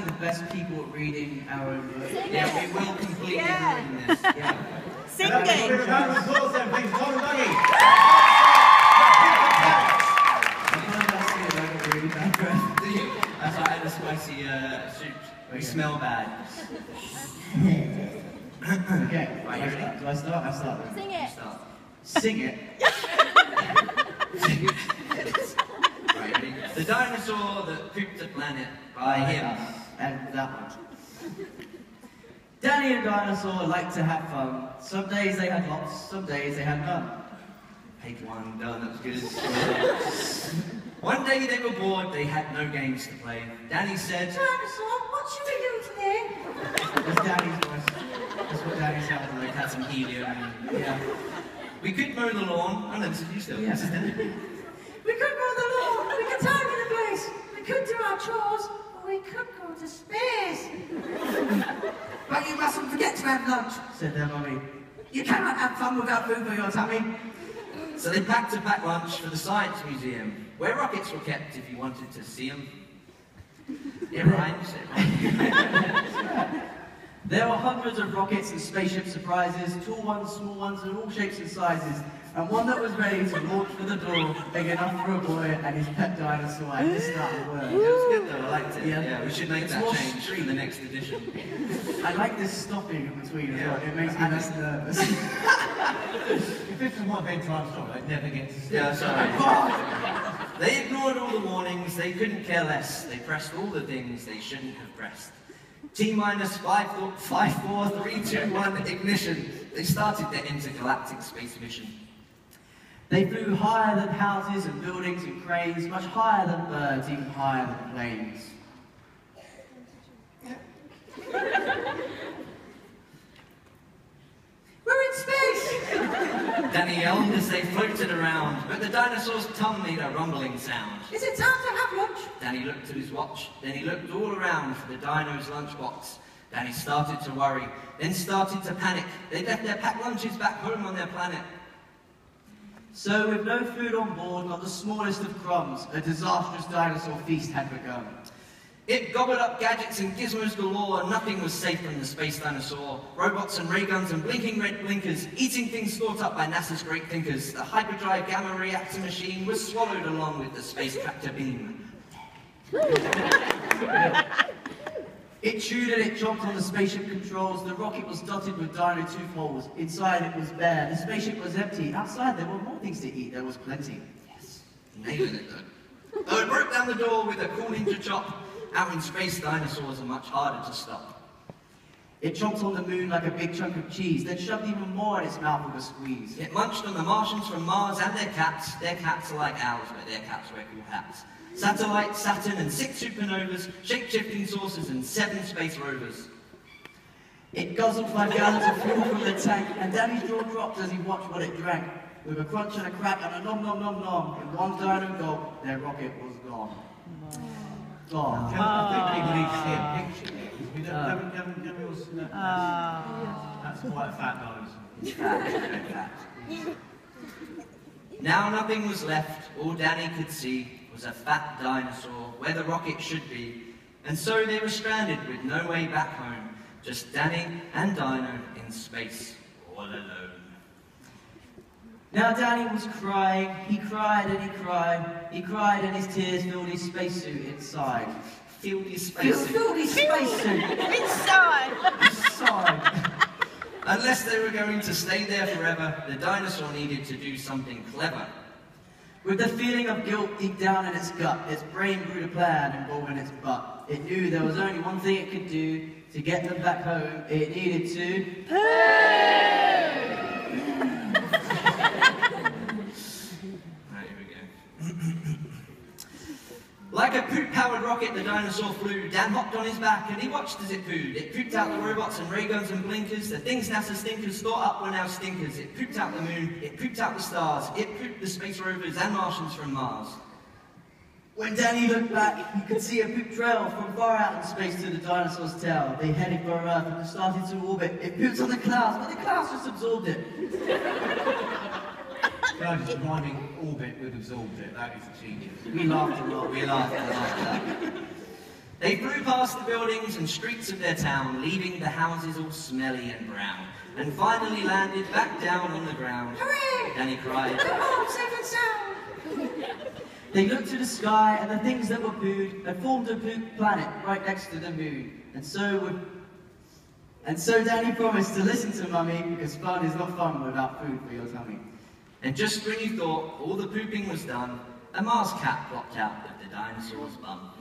actually the best people at reading our own book. Yeah, we will completely ruin this. Yeah. Singing. Round of applause then, please, Tom and Dougie. That's why I had a spicy soup. We smell bad. Okay, Right, you ready? do I start? I start. Sing it. Start. Sing it. Right, ready? The dinosaur that pooped the planet by him. And that one. Danny and Dinosaur liked to have fun. Some days they had lots, some days they had none. Take one, done, that's good. One day they were bored, they had no games to play. Danny said, Dinosaur, what should we do today? That's Danny's voice. That's what Danny sounds like. had some helium. Yeah. We could mow the lawn. I know this is you still. Yes. We could mow the lawn, we could tidy the place, we could do our chores, or we could go to space. But you mustn't forget to have lunch. Said their mummy. You cannot have fun without food for your tummy. So they packed a packed lunch for the Science Museum, where rockets were kept if you wanted to see them. It rhymes. There were hundreds of rockets and spaceship surprises, tall ones, small ones, and all shapes and sizes, and one that was ready to launch for the door, big enough for a boy and his pet dinosaur. I missed that word. It was good though, I liked it. Yeah. We should make It's that more change for the next edition. I like this stopping in between as well. It makes me less nervous. If this was my bedtime story, I'd never get to sleep. Yeah, sorry. They ignored all the warnings, they couldn't care less. They pressed all the things they shouldn't have pressed. T-minus 5, 4, 3, 2, 1, ignition. They started their intergalactic space mission. They flew higher than houses and buildings and cranes, much higher than birds, even higher than planes. We're in space! Danny yelled as they floated around, but the dinosaur's tongue made a rumbling sound. Is it time to have lunch? Danny looked at his watch, then he looked all around for the dino's lunchbox. Danny started to worry, then started to panic. They left their packed lunches back home on their planet. So, with no food on board, not the smallest of crumbs, a disastrous dinosaur feast had begun. It gobbled up gadgets and gizmos galore, and nothing was safe from the space dinosaur. Robots and ray guns and blinking red blinkers, eating things thought up by NASA's great thinkers. The hyperdrive gamma reactor machine was swallowed along with the space tractor beam. It chewed and it chomped on the spaceship controls. The rocket was dotted with dino tooth holes. Inside it was bare. The spaceship was empty. Outside there were more things to eat. There was plenty. Yes, nailing it though. Though it broke down the door with a cool ninja chop, out in space dinosaurs are much harder to stop. It chomped on the moon like a big chunk of cheese, then shoved even more in its mouth with a squeeze. It munched on the Martians from Mars and their cats. Their cats are like owls, but their cats wear cool hats. Satellite, Saturn, and 6 supernovas, shape-shifting saucers, and 7 space rovers. It guzzled 5 gallons of fuel from the tank, and Danny's jaw dropped as he watched what it drank. With a crunch and a crack and a nom nom nom nom, in one dino gulp, their rocket was gone. Gone. I think people need to see a picture here, because we haven't all seen that. That's quite a fat dinosaur. Now nothing was left, all Danny could see was a fat dinosaur where the rocket should be, and so they were stranded with no way back home, just Danny and Dino in space, all alone. Now Danny was crying, he cried and he cried, and his tears filled his spacesuit inside. Filled his spacesuit. Filled his spacesuit Inside. inside. Unless they were going to stay there forever, the dinosaur needed to do something clever. With the feeling of guilt deep down in its gut, its brain brewed a plan involving its butt. It knew there was only one thing it could do to get them back home. It needed to Right, here we go. Like a poop-powered rocket, the dinosaur flew. Dan hopped on his back and he watched as it pooed. It pooped out the robots and ray guns and blinkers, the things NASA stinkers thought up were now stinkers. It pooped out the moon, it pooped out the stars, it pooped the space rovers and Martians from Mars. When Danny looked back, he could see a poop trail from far out in space to the dinosaur's tail. They headed for Earth and started to orbit. It pooped on the clouds, but the clouds just absorbed it. Just rhyming orbit with absorbed it, that is genius. We laughed a lot. We laughed at that. They flew past the buildings and streets of their town, leaving the houses all smelly and brown, and finally landed back down on the ground. Hooray! Danny cried. Come home safe and sound. They looked to the sky, and the things that were pooed had formed a poop planet right next to the moon. And so Danny promised to listen to Mummy, because fun is not fun without food for your tummy. And just when you thought all the pooping was done, a Mars cat popped out of the dinosaur's bum.